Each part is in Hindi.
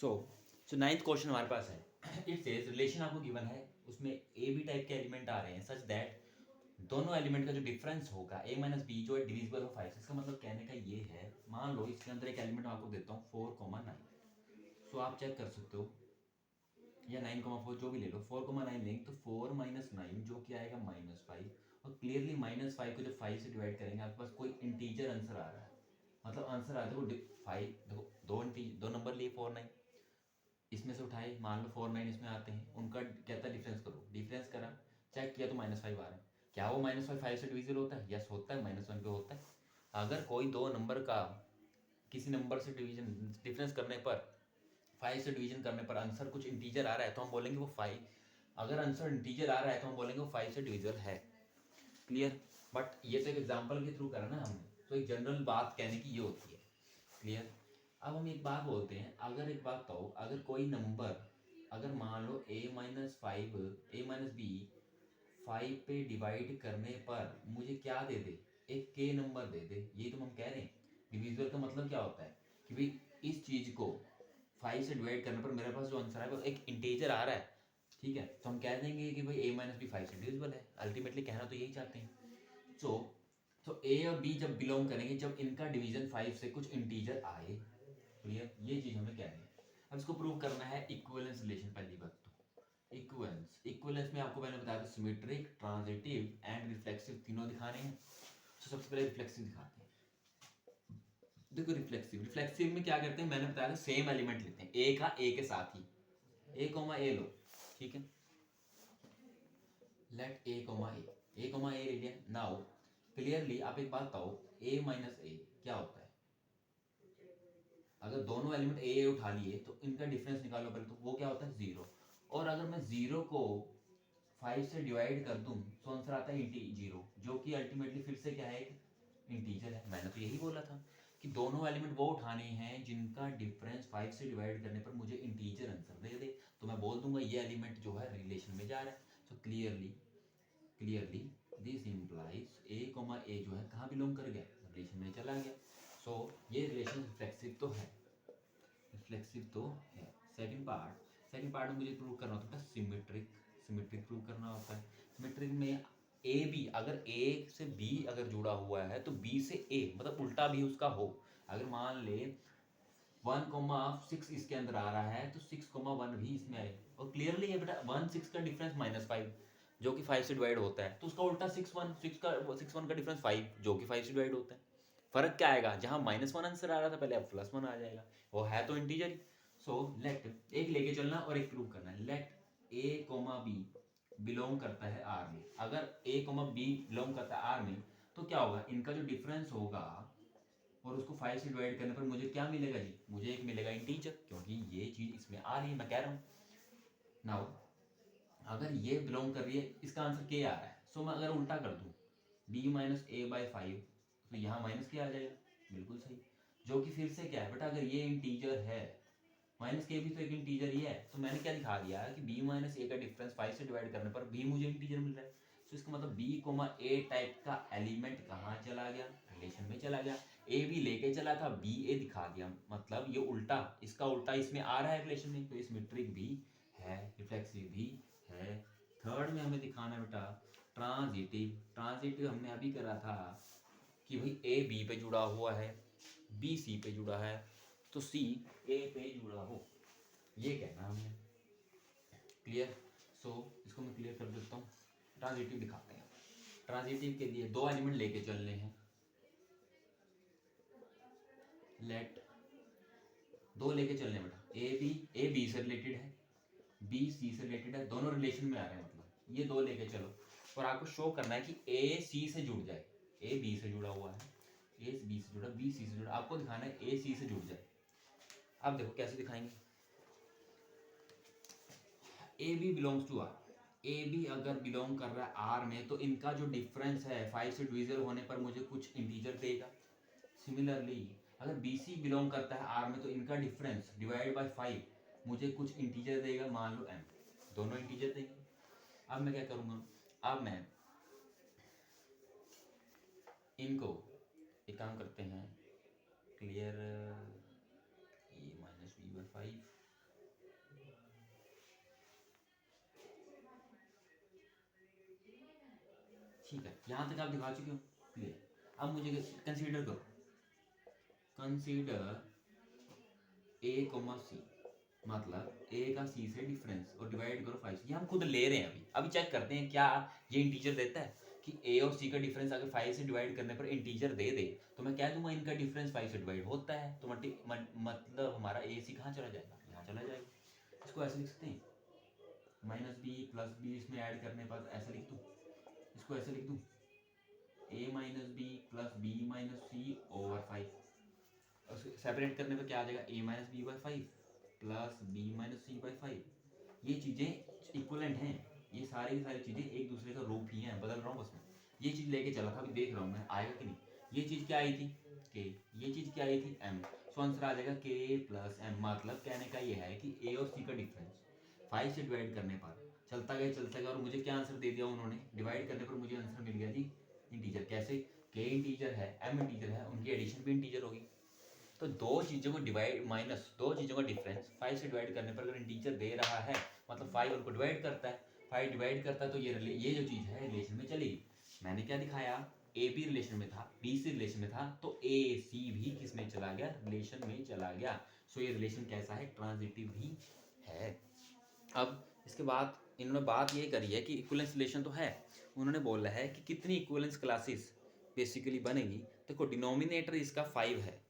सो सो नाइन्थ क्वेश्चन हमारे पास है। इट सेज रिलेशन आपको गिवन है, उसमें ए बी टाइप के एलिमेंट आ रहे हैं सच दैट दोनों एलिमेंट का जो डिफरेंस होगा ए माइनस बी जो है डिविजिबल ऑफ 5। इसका मतलब कहने का ये है, मान लो इसके अंदर एक एलिमेंट आपको देता हूँ 4,9। सो आप चेक कर सकते हो, या 9,4 जो भी ले लो, 4,9 लेंगे तो 4 माइनस 9 जो कि आएगा -5। और क्लियरली -5 को जब 5 से डिवाइड करेंगे आपके पास कोई इंटीजर आंसर आ रहा है, मतलब आंसर आ रहा है देखो 5, देखो दो नंबर लिए 4 9, इसमें से उठाए, मान लो 4 9 इसमें आते हैं, उनका कहता है डिफरेंस करो, डिफरेंस करा, चेक किया तो -5 आ रहा है। क्या वो -5 से डिविजिबल होता है? यस होता है, -1 पे होता है। अगर कोई दो नंबर का किसी नंबर से डिवीजन डिफरेंस करने पर 5 से डिवीजन करने पर आंसर कुछ इंटीजर आ रहा है तो हम बोलेंगे वो 5। अगर आंसर इंटीजर आ रहा है तो हम बोलेंगे वो 5 से डिविजिबल है। क्लियर? बट ये तो एक एग्जांपल के थ्रू करा ना हमने, तो एक जनरल बात कहने की ये होती है। क्लियर? अब हम एक बात बोलते हैं, अगर एक बात बताओ, अगर कोई नंबर, अगर मान लो a minus 5 a minus B 5 पे डिवाइड करने पर मुझे क्या दे दे, एक k नंबर दे दे, ये तो हम कह रहे हैं। डिविजिबल का मतलब क्या होता है कि भाई इस चीज को 5 से डिवाइड करने पर मेरे पास जो आंसर है वो एक इंटीजर आ रहा है, ठीक है, तो हम कह देंगे कि भाई a माइनस बी 5 से डिविजिबल है। अल्टीमेटली कहना तो यही चाहते हैं। सो तो ए और बी जब बिलोंग करेंगे, जब इनका डिवीजन 5 से कुछ इंटीजर आए। क्लियर? ये चीज हमें कहनी है। अब इसको प्रूव करना है इक्विवेलेंस रिलेशन। पहली बात तो इक्विवेलेंस, इक्विवेलेंस में आपको मैंने बताया था सिमेट्रिक, ट्रांजिटिव एंड रिफ्लेक्सिव तीनों दिखाने हैं। तो सबसे पहले रिफ्लेक्सिव दिखाते हैं। देखो रिफ्लेक्सिव, रिफ्लेक्सिव में क्या करते हैं, मैंने बताया था सेम एलिमेंट लेते हैं, ए का ए के साथ ही, ए कोमा ए लो, ठीक है, लेट ए कोमा ए ले लिया। नाउ क्लियरली आप एक बात बताओ, ए माइनस ए क्या होता है? अगर दोनों एलिमेंट ए उठा लिए तो इनका डिफरेंस निकालो पहले, तो वो क्या होता है 0। और अगर मैं 0 को 5 से डिवाइड कर दूं तो आंसर आता है 0, जो कि अल्टीमेटली फिर से क्या है, एक इंटीजर है। मैंने तो यही बोला था कि दोनों एलिमेंट वो उठाने हैं जिनका डिफरेंस 5 से डिवाइड करने पर मुझे इंटीजर आंसर दे दे, तो मैं बोल दूंगा ये एलिमेंट जो है रिलेशन में जा रहा है। So clearly this implies a comma a जो है कहाँ बिलोंग कर गया, रिलेशन में चला गया। सो ये रिलेशन रिफ्लेक्सिव तो है, रिफ्लेक्सिव तो है। सेकंड पार्ट में मुझे प्रूव करना होता है सिमेट्रिक प्रूव करना होता है। सिमेट्रिक में ए बी, अगर ए से बी अगर जुड़ा हुआ है तो बी से ए, मतलब उल्टा भी उसका हो। अगर मान ले 1,6 इसके अंदर आ रहा है तो 6,1 भी इसमें आए। और क्लियरली है बेटा 1 6 का डिफरेंस -5 जो कि 5 से डिवाइड होता है, तो उसका उल्टा 6 1 का डिफरेंस 5 जो कि 5 से डिवाइड होता है। फर्क क्या आएगा, जहां -1 आंसर आ रहा था पहले अब +1 आ जाएगा, वो है तो इंटीजर ही। सो लेट एक लेके चलना और एक प्रूव करना है। लेट ए कोमा बी बिलोंग करता है आर में। अगर ए कोमा बी बिलोंग करता है आर में तो क्या होगा, इनका जो डिफरेंस होगा और उसको 5 से डिवाइड करने पर मुझे क्या मिलेगा जी, मुझे एक मिलेगा इंटीजर, क्योंकि ये चीज इसमें आ रही है, मैं कह रहा हूँ। नाउ अगर ये बिलोंग कर रही है, इसका आंसर के आ रहा है, सो मैं अगर उल्टा कर दूं b माइनस ए बाई 5 तो यहाँ माइनस के आ जाएगा, बिल्कुल सही, जो कि फिर से क्या है बेटा, अगर ये इंटीजर है, माइनस के भी तो एक इंटीजर ही है, तो मैंने क्या दिखा दिया कि b माइनस ए का डिफरेंस 5 से डिवाइड करने पर भी मुझे इंटीजर मिल रहा है। तो इसका मतलब b कोमा ए टाइप का एलिमेंट कहाँ चला गया, रिलेशन में चला गया। ए भी लेके चला था, बी ए दिखा दिया, मतलब ये उल्टा, इसका उल्टा इसमें आ रहा है रिलेशन में, तो ये सिमेट्रिक भी है, रिफ्लेक्सिव भी है। थर्ड में हमें दिखाना है बेटा ट्रांजिटिव हमने अभी करा था कि भाई ए बी पे जुड़ा हुआ है, बी सी पे जुड़ा है, तो सी ए पे जुड़ा हो, ये कहना हमने। क्लियर? सो इसको मैं क्लियर कर देता हूँ, ट्रांजिटिव दिखाते हैं। ट्रांजिटिव के लिए दो एलिमेंट लेके चलने हैं। लेट दो लेके चलने बेटा, ए बी से रिलेटेड है, बी सी से रिलेटेड है, दोनों रिलेशन में आ रहे हैं, मतलब ये दो लेके चलो और आपको शो करना है कि ए सी से जुड़ जाए। ए बी से जुड़ा हुआ है, ए बी से जुड़ा, बी सी से जुड़ा, आपको दिखाना है ए सी से जुड़ जाए। अब देखो कैसे दिखाएंगे। A B belongs to R, A B अगर बिलोंग कर रहा है आर में तो इनका जो डिफरेंस है 5 से डिविजिबल होने पर मुझे कुछ इंटीजर देगा। सिमिलरली अगर बी सी बिलोंग करता है आर में तो इनका डिफरेंस डिवाइड बाय 5 मुझे कुछ इंटीजर देगा, मान लो m, दोनों इंटीजर देंगे। अब मैं क्या करूंगा, अब मैं इनको एक काम करते हैं, clear, A minus B by 5 ठीक है, यहाँ तक आप दिखा चुके हो, क्लियर। अब मुझे कंसीडर करो, कंसीडर ए कोमा सी, मतलब ए का सी से डिफरेंस और डिवाइड करो 5 से। ये हम खुद ले रहे हैं, अभी चेक करते हैं क्या ये इंटीजर देता है कि ए और सी का डिफरेंस अगर 5 से डिवाइड करने पर इंटीजर दे दे तो मैं कह दूंगा इनका डिफरेंस 5 से डिवाइड होता है, तो मतलब हमारा ए सी कहाँ चला जाएगा, यहाँ चला जाएगा। इसको ऐसे लिख सकते हैं माइनस बी प्लस बी, इसमें ऐड करने पर ऐसा लिख दूँ, इसको ऐसे लिख दूँ A minus B plus B minus C over 5, separate करने पर क्या आ जाएगा A minus B by 5 plus B minus C by 5। ये चीज़ें इक्वलेंट हैं, ये सारी की सारी चीज़ें एक दूसरे का रूप ही हैं, बदल रहा हूँ बस मैं। ये चीज़ लेके चला था, अभी देख रहा हूँ मैं आएगा कि नहीं। ये चीज़ क्या आई थी के, ये चीज़ क्या आई थी एम, सो आंसर आ जाएगा के प्लस एम। मतलब कहने का ये है कि ए और सी का डिफरेंस 5 से डिवाइड करने पर चलता गया और मुझे क्या आंसर दे दिया उन्होंने, डिवाइड करने पर मुझे आंसर मिल गया जी इंटीजर। कैसे, के इंटीजर है एम इंटीजर है, उनकी एडिशन भी इंटीजर होगी। तो दो चीज़ों को डिवाइड माइनस दो चीज़ों का डिफरेंस 5 से डिवाइड करने पर अगर इंटीजर दे रहा है मतलब 5 उनको डिवाइड करता है, 5 डिवाइड करता है, तो ये जो चीज़ है रिलेशन में चलेगी। मैंने क्या दिखाया, ए बी रिलेशन में था, बी सी रिलेशन में था, तो ए सी भी किस में चला गया, रिलेशन में चला गया। सो ये रिलेशन कैसा है, ट्रांजिटिव ही है। अब इसके बाद इन्होंने बात ये करी है कि इक्विवेलेंस रिलेशन तो है, उन्होंने बोला है कि कितनी इक्विवेलेंस क्लासेस बेसिकली बनेगी। देखो डिनोमिनेटर इसका 5 है,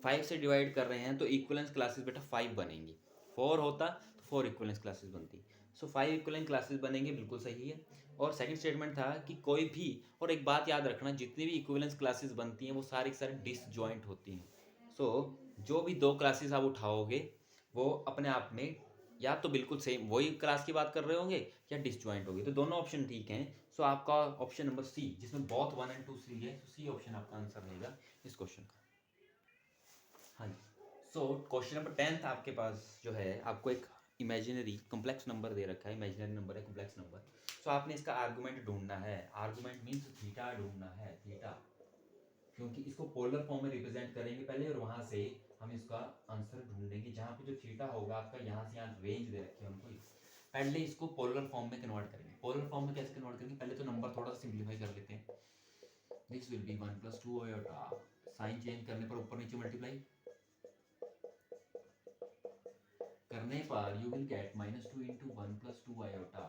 5 से डिवाइड कर रहे हैं तो इक्विवेलेंस क्लासेस बेटा 5 बनेंगी। 4 होता तो 4 इक्विवेलेंस क्लासेस बनती, सो 5 इक्विवेलेंस क्लासेस बनेंगे, बिल्कुल सही है। और सेकंड स्टेटमेंट था कि कोई भी, और एक बात याद रखना, जितनी भी इक्विवेलेंस क्लासेस बनती हैं वो सारी की सारी डिसजॉइंट होती हैं। सो जो भी दो क्लासेस आप उठाओगे वो अपने आप में या तो बिल्कुल सेम वही क्लास की बात कर रहे होंगे या डिसजॉइंट होगी, तो दोनों ऑप्शन ठीक हैं। सो आपका ऑप्शन नंबर सी, जिसमें बोथ 1 and 2 3 है, तो सी ऑप्शन आपका आंसर रहेगा इस क्वेश्चन का। हाँ जी, सो क्वेश्चन नंबर 10 आपके पास जो है, आपको एक इमेजिनरी कॉम्प्लेक्स नंबर दे रखा है, इमेजिनरी नंबर है कॉम्प्लेक्स नंबर। सो आपने इसका आर्गूमेंट ढूंढना है, आर्गूमेंट मीन्स थीटा ढूंढना है, थीटा, क्योंकि इसको पोलर फॉर्म में रिप्रेजेंट करेंगे पहले और वहां से हम इसका आंसर ढूंढेंगे। जहां पे जो थीटा होगा आपका, यहाँ से यहाँ रेंज दे रखी है उनको, पहले इसको पोलर फॉर्म में कन्वर्ट करेंगे। पोलर फॉर्म में कैसे कन्वर्ट करेंगे, पहले तो नंबर थोड़ा सा सिंप्लीफाई कर लेते हैं। This will be 1 + 2 iota, sign change करने पर ऊपर नीचे मल्टीप्लाई करने पर यू विल गेट -2 × 1 + 2 आयोटा,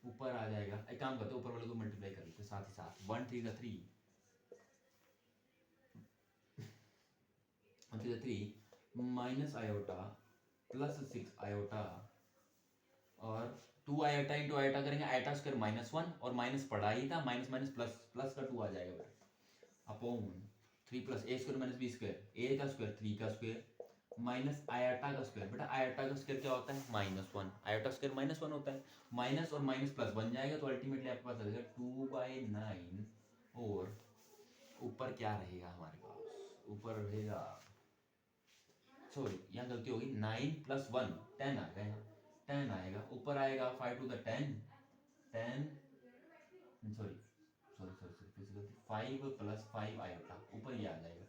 ऊपर आ जाएगा। एक काम करते हैं, ऊपर वाले को मल्टीप्लाई कर लेते हैं साथ ही साथ, 1 3 × 3 माइनस आयोटा प्लस 6 आयोटा, और 2 आयोटा इंटू आयोटा करेंगे, आयोटा स्क्वायर -1, और माइनस पढ़ा ही था, माइनस माइनस प्लस, प्लस का 2 आ जाएगा बेटा, अपॉन 3 + a² - b², a का स्क्वायर 3 का स्क्वायर माइनस आयोटा का स्क्वायर। बेटा आयोटा का स्क्वायर क्या होता है, -1, आयोटा स्क्वायर -1 होता है, माइनस और माइनस प्लस बन जाएगा, तो अल्टीमेटली आपके पास आ जाएगा 2/9, और ऊपर क्या रहेगा हमारे पास, ऊपर रहेगा, सॉरी यहाँ गलती होगी, 9 + 1 10 आ गए, 10 आएगा, ऊपर आएगा 5 × 10 10, सॉरी सॉरी सॉरी सॉरी फिर से गलती, 5 + 5 आयोटा, ऊपर ये आ जाएगा,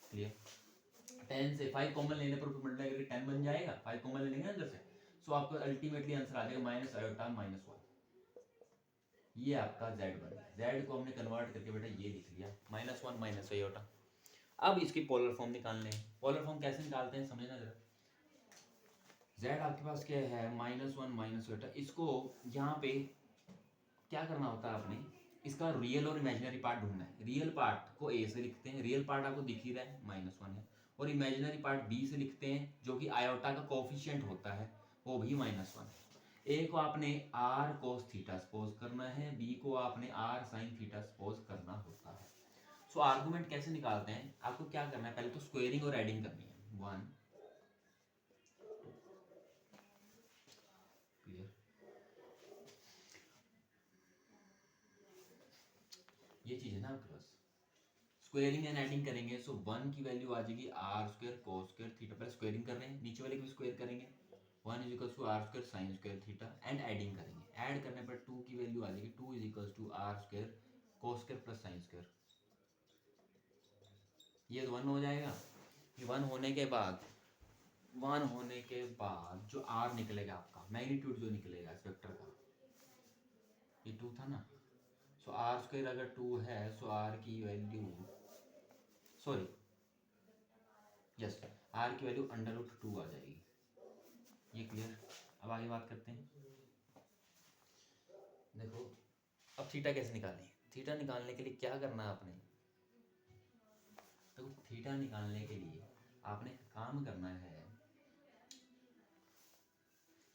क्लियर। 10 से 5 कॉमन लेने पर मल्टीप्लाई करके 10 बन जाएगा, 5 कॉमन ले लेंगे अंदर से, सो आपको अल्टीमेटली आंसर आ जाएगा माइनस आयोटा -1। ये आपका z बन गया, z को हमने कन्वर्ट करके बेटा ये लिख लिया, -1 माइनस आयोटा। अब इसकी पोलर फॉर्म निकालने हैं, पोलर फॉर्म कैसे निकालते हैं समझना जरा। z आपके पास क्या है, -1 माइनस आयोटा, इसको यहाँ पे क्या करना होता है आपने, इसका रियल और इमेजिनरी पार्ट ढूंढना है। रियल पार्ट को a से लिखते हैं, रियल पार्ट आपको दिख ही रहा है -1 है, और इमेजिनरी पार्ट b से लिखते हैं, जो कि आयोटा का कोफिशिएंट होता है, वो भी -1 है। a को आपने r cos थीटा सपोज करना है, b को आपने r sin थीटा सपोज करना होता है। सो आर्गुमेंट कैसे निकालते हैं, आपको क्या करना है, पहले तो स्क्वेयरिंग और एडिंग करनी है, 1 क्लियर, ये चीज है ना आपके पास, स्क्वेयरिंग एंड एडिंग करेंगे, सो 1 की वैल्यू आ जाएगी r² cos² थीटा, पहले स्क्वेयरिंग कर रहे हैं, नीचे वाले को भी स्क्वायर करेंगे, 1 = r² sin² theta, and adding करेंगे, ऐड करने पर 2 की वैल्यू आ जाएगी, 2 = r² cos² + sin², ये 1 हो जाएगा। ये 1 होने के बाद, 1 होने के बाद जो r निकलेगा आपका मैग्नीट्यूड जो निकलेगा इस वेक्टर का, ये 2 था ना, सो सो आर स्क्वायर अगर 2 है सो आर की वैल्यू सॉरी यस आर की वैल्यू √2 आ जाएगी। ये क्लियर? अब आगे बात करते हैं। देखो अब थीटा कैसे निकालें। थीटा निकालने के लिए क्या करना है आपने, तो थीटा निकालने के लिए आपने काम करना है,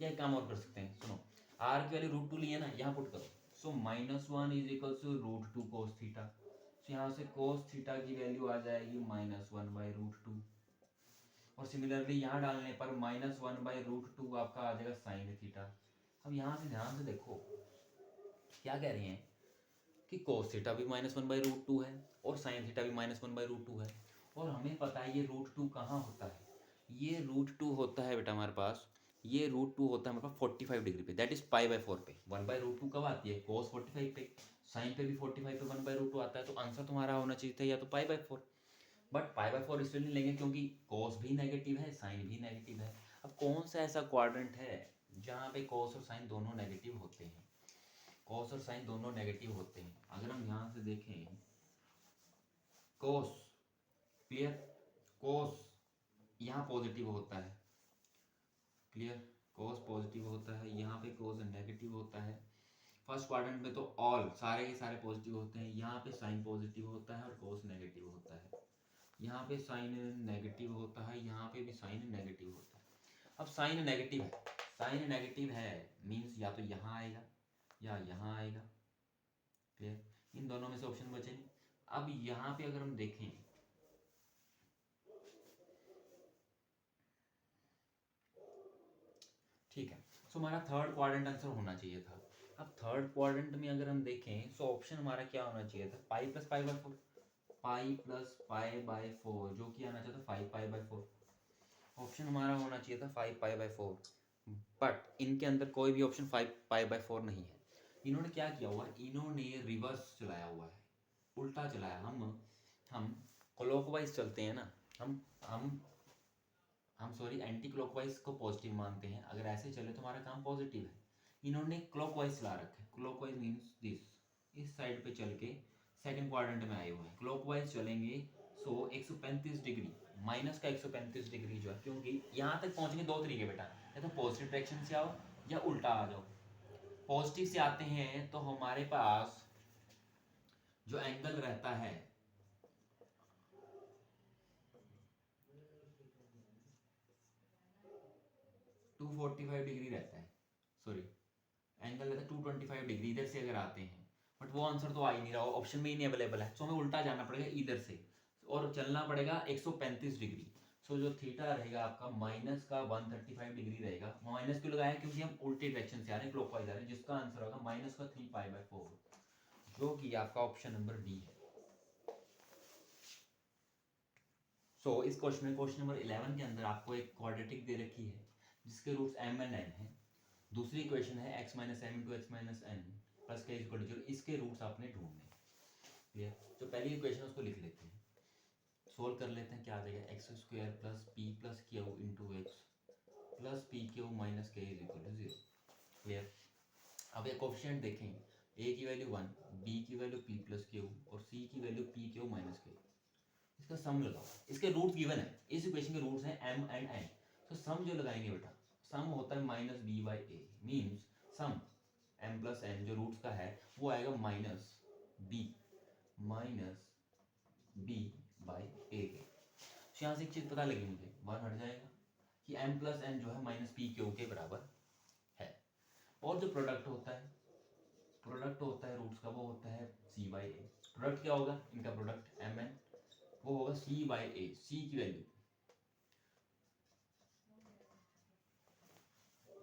या एक काम और कर सकते हैं, सुनो आर की वैल्यू √2 लिए ना, यहाँ पुट करो। So -1 is equal to √2 cos theta. So यहाँ से cos थीटा की वैल्यू आ जाएगी -1/√2, और सिमिलरली यहाँ डालने पर -1/√2 आपका आ जाएगा साइन थीटा। अब यहाँ से ध्यान से देखो क्या कह रहे हैं कि cos थीटा भी -1/√2 है और साइन थीटा भी -1/√2 है, और हमें पता है ये √2 कहाँ होता है, ये √2 होता है बेटा हमारे पास, ये √2 होता है हमारे पास 45 डिग्री पे, दैट इज π/4 पे। 1/√2 कब आती है, cos 45 पे, साइन पे भी 45 पे 1/√2 आता है, तो आंसर तुम्हारा होना चाहिए था या तो π/4, बट π/4 इसलिए नहीं लेंगे क्योंकि cos भी नेगेटिव है साइन भी नेगेटिव है। अब कौन सा ऐसा क्वाड्रेंट है जहाँ पे cos और साइन दोनों नेगेटिव होते हैं, cos और साइन दोनों नेगेटिव होते हैं। अगर हम यहाँ से देखें cos, क्लियर, cos यहाँ पॉजिटिव होता है, क्लियर, cos पॉजिटिव होता है, यहाँ पे cos नेगेटिव होता है। फर्स्ट क्वाड्रेंट में तो ऑल सारे के सारे पॉजिटिव होते हैं, यहाँ पे साइन पॉजिटिव होता है और cos नेगेटिव होता है, यहाँ पे साइन नेगेटिव होता है, यहाँ पे भी साइन नेगेटिव होता है। अब साइन नेगेटिव है, साइन नेगेटिव है मीन्स या तो यहाँ आएगा या यहाँ आएगा, क्लियर, इन दोनों में से ऑप्शन बचेंगे। अब यहाँ पे अगर हम देखें ठीक है, सो हमारा थर्ड क्वाड्रेंट आंसर होना चाहिए था। अब थर्ड क्वाड्रेंट में अगर हम देखें सो ऑप्शन हमारा क्या होना चाहिए था, पाई प्लस पाई बाई 4, जो कि आना चाहिए था 5π/4। ऑप्शन हमारा होना चाहिए था 5π/4, बट इनके अंदर कोई भी ऑप्शन 5π/4 नहीं है। इन्होंने क्या किया हुआ है, इन्होंने रिवर्स चलाया हुआ है, उल्टा चलाया। हम क्लॉकवाइज चलते हैं ना, हम सॉरी एंटी क्लॉकवाइज को पॉजिटिव मानते हैं, अगर ऐसे चले तो हमारा काम पॉजिटिव है। इन्होंने क्लॉकवाइज चला रखा है, क्लॉकवाइज मीन्स दिस, इस साइड पे चल के सेकंड क्वाड्रेंट में आए हुए हैं, क्लॉकवाइज चलेंगे। सो 135 डिग्री माइनस का 135 डिग्री जो है, क्योंकि यहाँ तक पहुँचेंगे दो तरीके बेटा, या तो पॉजिटिव डायरेक्शन से आओ या उल्टा आ जाओ। पॉजिटिव से आते हैं तो हमारे पास जो एंगल रहता है 245 डिग्री रहता है, सॉरी एंगल रहता है 225 डिग्री इधर से अगर आते हैं, बट वो आंसर तो आ ही नहीं रहा, ऑप्शन में ही नहीं अवेलेबल है। सो हमें उल्टा जाना पड़ेगा इधर से और चलना पड़ेगा 135 डिग्री। सो जो थीटा रहेगा आपका माइनस का 135 डिग्री रहेगा। माइनस क्यों लगाया, क्योंकि हम उल्टे डायरेक्शन से आ रहे हैं, क्लॉकवाइज आ रहे हैं, जिसका आंसर होगा माइनस का 3π/4, जो कि आपका ऑप्शन नंबर डी है। सो इस क्वेश्चन में, क्वेश्चन नंबर 11 के अंदर आपको एक क्वाड्रेटिक दे रखी है जिसके रूट्स m एंड n है। दूसरी इक्वेशन है x - m × x - n plus k = 0, इसके रूट्स आपने ढूंढने, क्लियर। जो पहली इक्वेशन है उसको लिख लेते हैं, सोल्व कर लेते हैं, क्या आ जाएगा x² + p + q × x + pq - k = 0, clear. अब ये कोफिशिएंट देखें, a की वैल्यू 1, b की वैल्यू p + q और c की वैल्यू pq - k। इसका सम लगाओ, इसके रूट गिवन है, इस इक्वेशन के रूट्स हैं m एंड n। तो सम जो लगाएंगे बेटा, सम होता है -b/a, मींस सम m + n जो रूट्स का है वो आएगा -b के। तो यहाँ से एक चीज पता लगी मुझे, 1 हट जाएगा कि m + n जो है -pq के बराबर है। और जो प्रोडक्ट होता है रूट्स का, वो होता है c/a। प्रोडक्ट क्या होगा, इनका प्रोडक्ट mn, वो होगा c/a, c की वैल्यू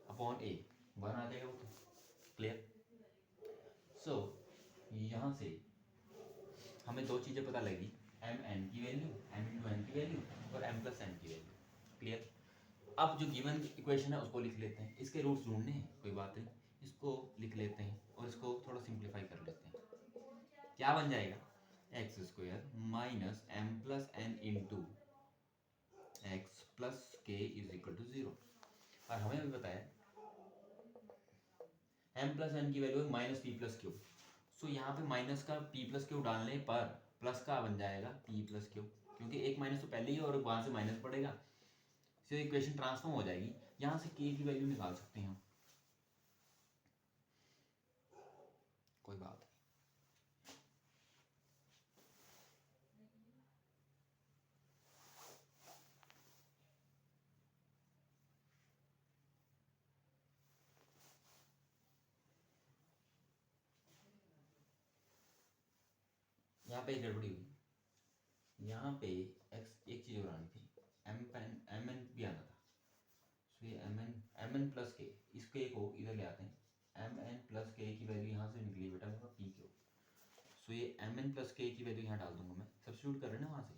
अपॉन a, 1 आ जाएगा वो तो, क्लियर। सो यहाँ से हमें दो चीज़ें पता लगी, m n की वैल्यू, m × n की वैल्यू और m + n की वैल्यू, क्लियर। अब जो गिवन इक्वेशन है उसको लिख लेते हैं, इसके रूट्स ढूंढने हैं, कोई बात नहीं, इसको लिख लेते हैं और इसको थोड़ा सिंप्लीफाई कर लेते हैं। क्या बन जाएगा, x² - m + n × x + k = 0। और हमें भी पता है m + n की वैल्यू है -p + q। सो यहाँ पे माइनस का पी प्लस क्यू डालने पर प्लस का बन जाएगा पी प्लस क्यू, क्योंकि एक माइनस तो पहले ही है और वहाँ से माइनस पड़ेगा, सो इक्वेशन ट्रांसफॉर्म हो जाएगी। यहाँ से के की वैल्यू निकाल सकते हैं हम, कोई बात नहीं। यहाँ पे एक गड़बड़ी हुई, यहाँ पे एक्स एक चीज़ और आनी थी, एम एन भी आना था। सो ये एम एन प्लस के, इस के को इधर ले आते हैं, एम एन प्लस के की वैल्यू यहाँ से निकली बेटा मेरा पी क्यू। सो ये एम एन प्लस के की वैल्यू यहाँ डाल दूंगा मैं, सब्स्टिट्यूट कर रहे हैं ना वहाँ से,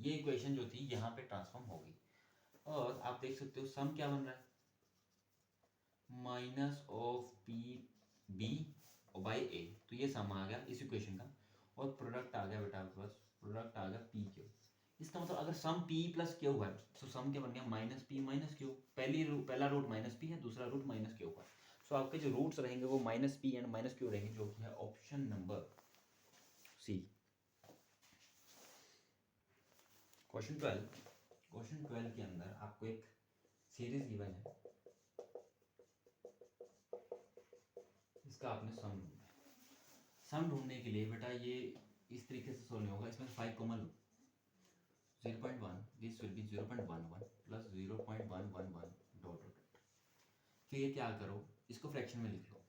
ये इक्वेशन जो थी यहाँ पे ट्रांसफॉर्म होगी। और आप देख सकते हो सम क्या बन रहा है, minus of P B by A, तो ये सम आ गया इस इक्वेशन का, और प्रोडक्ट आ गया बेटा आपके पास, प्रोडक्ट आ गया पी क्यू। इसका मतलब अगर सम पी प्लस क्यू है तो सम क्या बन गया, माइनस पी माइनस क्यू। पहला रूट माइनस पी है, दूसरा रूट माइनस क्यू का। सो आपके जो रूट्स रहेंगे वो minus P and minus Q रहेंगे, जो कि है ऑप्शन नंबर सी। क्वेश्चन 12 के अंदर आपको एक सीरीज गिवन है, इसका आपने सम ढूंढना है। सम ढूंढने के लिए बेटा ये इस तरीके से सोल्व नहीं होगा, इसमें 5 common low, 0.1 this will B 0.11 plus 0.111 dot dot. फिर ये क्या करो, इसको फ्रैक्शन में लिख लो।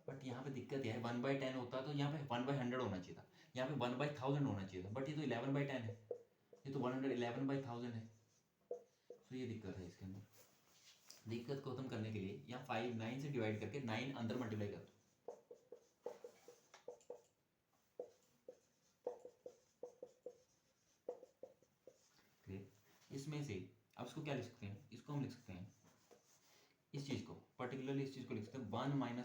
बट यहाँ पे दिक्कत यह है, 1/10 होता तो यहाँ पे 1/100 होना चाहिए था, यहाँ पे 1/1000 होना चाहिए था, बट ये तो 11/10 है, ये तो 111/1000 है। तो ये दिक्कत है इसके अंदर। दिक्कत को खत्म करने के लिए यहाँ 5 9 से डिवाइड करके 9 अंदर मल्टीप्लाई कर दो। इसमें से अब इसको क्या लिख सकते हैं, इसको हम लिख सकते हैं, इस चीज़ को पर्टिकुलरली इस चीज़ को लिख सकते हैं 1 - 9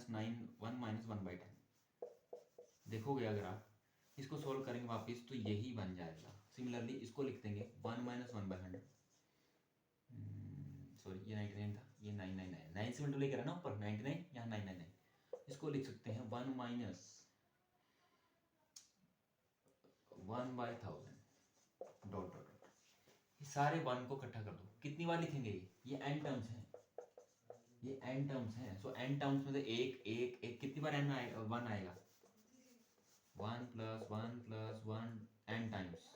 1 - 1/10। देखोगे अगर आप इसको सोल्व करेंगे वापस तो यही बन जाएगा। सिमिलरली इसको लिख देंगे 1 - 1/100, सॉरी ये 99 था, ये 999, 9 से मल्टीप्लाई करा ना ऊपर 99, यहाँ 999। इसको लिख सकते हैं 1 - 1/1000 डॉट डॉट। सारे 1 को इकट्ठा कर दो, कितनी बार लिखेंगे ये एन टर्म्स हैं, ये एन टर्म्स हैं। सो एन टर्म्स में से एक एक एक कितनी बार एन आएगा, 1 आएगा, 1 + 1 + 1 एन टाइम्स।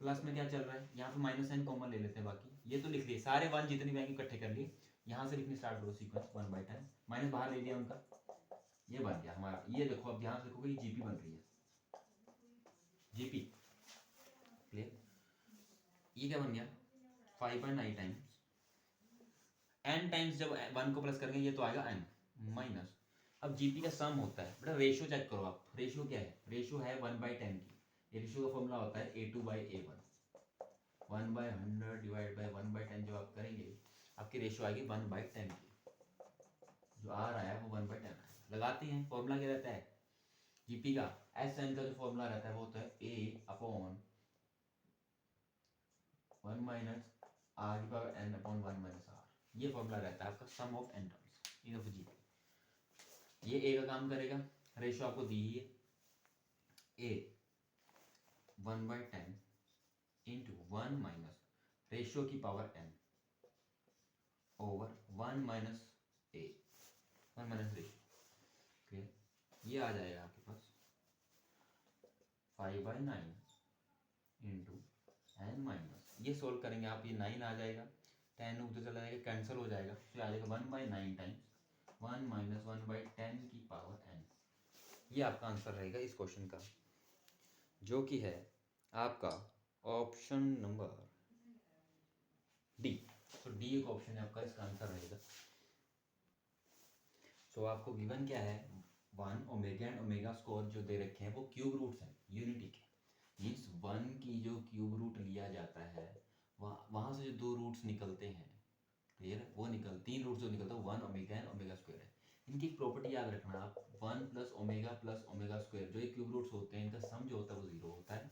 प्लस में क्या चल रहा है, यहाँ पे माइनस एन कॉमन ले लेते हैं, बाकी ये तो लिख लिए सारे 1 जितने भी आएंगे इकट्ठे कर लिए, यहाँ से लिखने स्टार्ट करो सीक्वेंस 1/10, माइनस बाहर ले लिया उनका, ये बन गया हमारा। ये देखो अब ध्यान से देखोगे ये जीपी बन रही है, जीपी क्लियर। ये क्या बन गया 5/9 टाइम्स एन टाइम्स, जब 1 को प्लस करेंगे ये तो आएगा एन माइनस। अब जीपी का सम होता है बेटा, रेशियो चेक करो आप, रेशियो क्या है, रेशियो है 1/10 की। ये रेशियो का फॉर्मूला होता है A2/A1, 1/100 डिवाइड बाई 1/10। जो आप करेंगे आपकी रेशियो आएगी 1/10 की, जो आर आया वो 1/10 आया। लगाते हैं, फॉर्मूला क्या रहता है जीपी का, एस एन का जो फॉर्मूला रहता है वो होता है A/1 - R/n/1 - R। ये फॉर्मूला रहता है आपका sum of n terms in of GP. ये ए का काम करेगा, रेशियो आपको दी ही है, ए 1/10 इंटू 1 माइनस रेशियो की पावर n ओवर 1 माइनस ए, 1 माइनस रेशियो, क्लियर। ये आ जाएगा आपके पास 5/9 इंटू एन माइनस, ये सोल्व करेंगे आप, ये 9 आ जाएगा, 10 उधर चला जाएगा कैंसिल हो जाएगा, तो आ जाएगा 1/9 टाइम्स 1 माइनस 1/10 की पावर n। ये आपका आंसर रहेगा इस क्वेश्चन का, जो कि है आपका ऑप्शन नंबर डी। तो डी एक ऑप्शन है आपका, इसका आंसर रहेगा। सो आपको गिवन क्या है, 1 ओमेगा एंड ओमेगा स्क्वायर जो दे रखे हैं वो क्यूब रूट्स हैं यूनिटी के, मीन्स 1 की जो क्यूब रूट लिया जाता है वहाँ से जो 2 रूट्स निकलते हैं, क्लियर, वो 3 रूट जो निकलता है 1 ओमेगा एंड ओमेगा स्क्वायर है। इनकी एक प्रॉपर्टी याद रखना आप, 1 + ओमेगा स्क्वायर, जो ये क्यूब रूट्स होते हैं इनका सम जो होता है वो 0 होता है,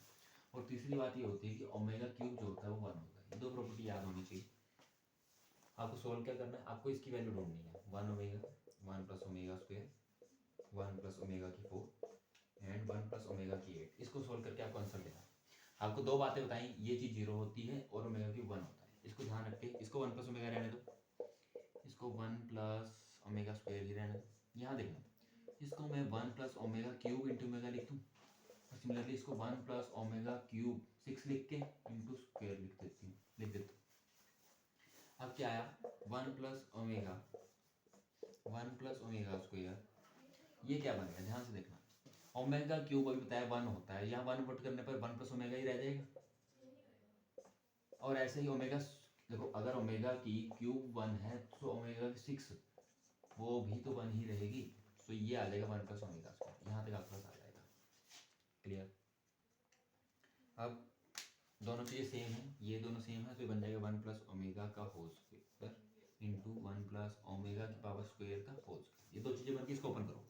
और तीसरी बात ये होती है कि ओमेगा क्यूब जो होता है वो 1 होता है। ये 2 प्रॉपर्टी याद होनी चाहिए। आपको सोल्व क्या करना है, आपको इसकी वैल्यू ढूंढनी है, 1 omega 1 plus omega square 1 plus omega की 4 एंड 1 प्लस ओमेगा की 8। इसको सोल्व करके आपको आंसर लेना है। आपको दो बातें बताई, ये चीज़ 0 होती है और ओमेगा क्यूब 1 होता है। इसको ध्यान रख के इसको 1 प्लस ओमेगा रहने दो, इसको 1 प्लस ओमेगा स्क्वायर ही रहने दो। यहाँ देखना, इसको मैं 1 plus omega cube into omega लिख दूँ और सिमिलरली इसको 1 प्लस ओमेगा क्यूब 6 लिख के इंटू स्क्वायर लिख देता हूँ। अब क्या आया, 1 प्लस ओमेगा स्क्वायर, ये क्या बन गया ध्यान से देखना। ओमेगा क्यूब अभी बताया 1 होता है, यहाँ 1 पुट करने पर 1 प्लस ओमेगा ही रह जाएगा। और ऐसे ही ओमेगा, देखो अगर ओमेगा की क्यूब 1 है तो ओमेगा की 6 वो भी तो 1 ही रहेगी। तो ये आ जाएगा 1 प्लस ओमेगा स्क्वायर, यहाँ तक आपके पास आ जाएगा। क्लियर। अब दोनों चीज़ें सेम है, ये दोनों सेम है, तो ये बन जाएगा 1 प्लस ओमेगा का whole square into 1 plus omega की पावर स्क्वायर का होल स्क्वायर। ये दो चीज़ें बनती है, इसको ओपन करो।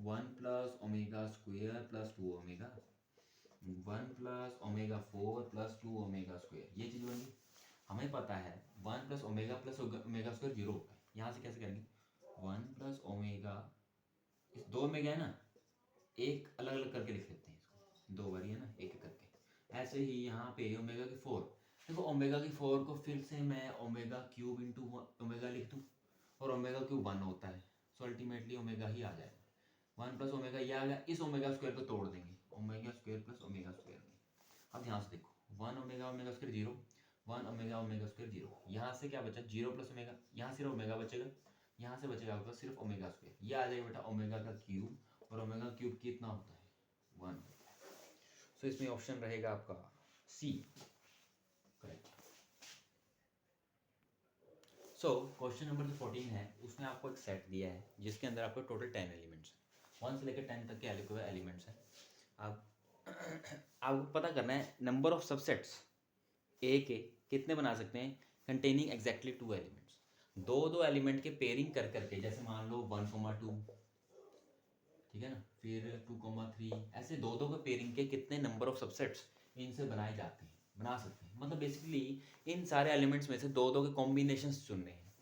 1 plus omega square plus 2 omega, 1 plus omega 4 plus 2 omega square, ये चीज़ बन गई। हमें पता है 1 प्लस ओमेगा स्क्वायर 0 होता है। यहाँ से कैसे करेंगे, 1 प्लस ओमेगा, इस 2 ओमेगा है ना, एक अलग अलग करके लिख लेते हैं इसको, 2 बारी है ना, एक एक करके। ऐसे ही यहाँ पे ओमेगा की 4, देखो ओमेगा की 4 को फिर से मैं ओमेगा क्यूब इंटू ओमेगा लिख दूँ और ओमेगा क्यूब 1 होता है, सो अल्टीमेटली ओमेगा ही आ जाएगा। 1 प्लस ओमेगा ये आ गया, इस ओमेगा स्क्वायर को तोड़ देंगे, omega square plus omega square में। अब ध्यान से देखो, 1 ओमेगा स्क्वायर 0, 1 ओमेगा स्क्वायर 0, यहाँ से क्या बचा 0 प्लस ओमेगा, यहाँ सिर्फ ओमेगा बचेगा, यहाँ से बचेगा आपका सिर्फ ओमेगा स्क्वायर। ये आ जाएगा बेटा ओमेगा का क्यूब, और ओमेगा क्यूब कितना होता है 1 होता है। सो इसमें ऑप्शन रहेगा आपका C correct. So question number जो 14 है उसमें आपको एक सेट दिया है जिसके अंदर आपको टोटल 10 एलिमेंट्स हैं, 1 से लेकर 10 तक के एलिमेंट्स हैं। अब आपको पता करना है नंबर ऑफ सबसेट्स ए के कितने बना सकते हैं कंटेनिंग एग्जैक्टली 2 एलिमेंट्स। दो एलिमेंट के पेयरिंग कर करके, जैसे मान लो 1,2, ठीक है ना, फिर 2,3, ऐसे दो के पेयरिंग के कितने नंबर ऑफ सबसेट्स इनसे बनाए जाते हैं, बना सकते हैं। मतलब बेसिकली इन सारे एलिमेंट्स में से दो के कॉम्बिनेशंस चुनने हैं।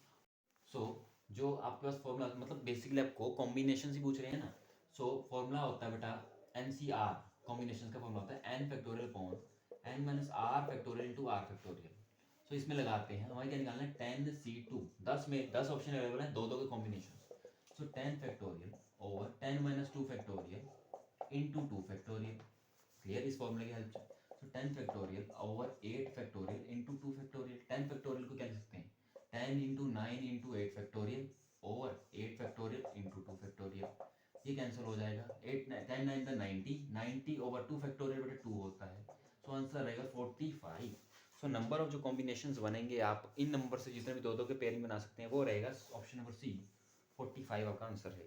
सो जो आपके पास फॉर्मूला, मतलब बेसिकली आपको कॉम्बिनेशन ही पूछ रहे हैं ना, सो फॉर्मूला होता है बेटा NCR, कॉम्बिनेशन का फॉर्मूला होता है n factorial upon n minus r factorial into r factorial. So इसमें लगाते हैं, हमारे क्या निकालना है 10C2, 10 में 10 ऑप्शन अवेलेबल है, दो के कॉम्बिनेशन। सो 10 factorial over 10 minus 2 factorial into 2 factorial. Clear इस फॉर्मूले की हेल्प से। सो 10 factorial over 8 factorial into 2 factorial. 10 factorial को क्या लिख सकते हैं 10 into 9 into 8 factorial over 8 factorial into 2 factorial. ये कैंसिल हो जाएगा, 8 10 9 द 90, 90 ओवर 2 फैक्टोरियल बटे 2 होता है। सो आंसर रहेगा 45। सो नंबर ऑफ जो कॉम्बिनेशंस बनेंगे आप इन नंबर से जितने भी दो के पेयरिंग बना सकते हैं वो रहेगा ऑप्शन नंबर सी 45 आपका आंसर है।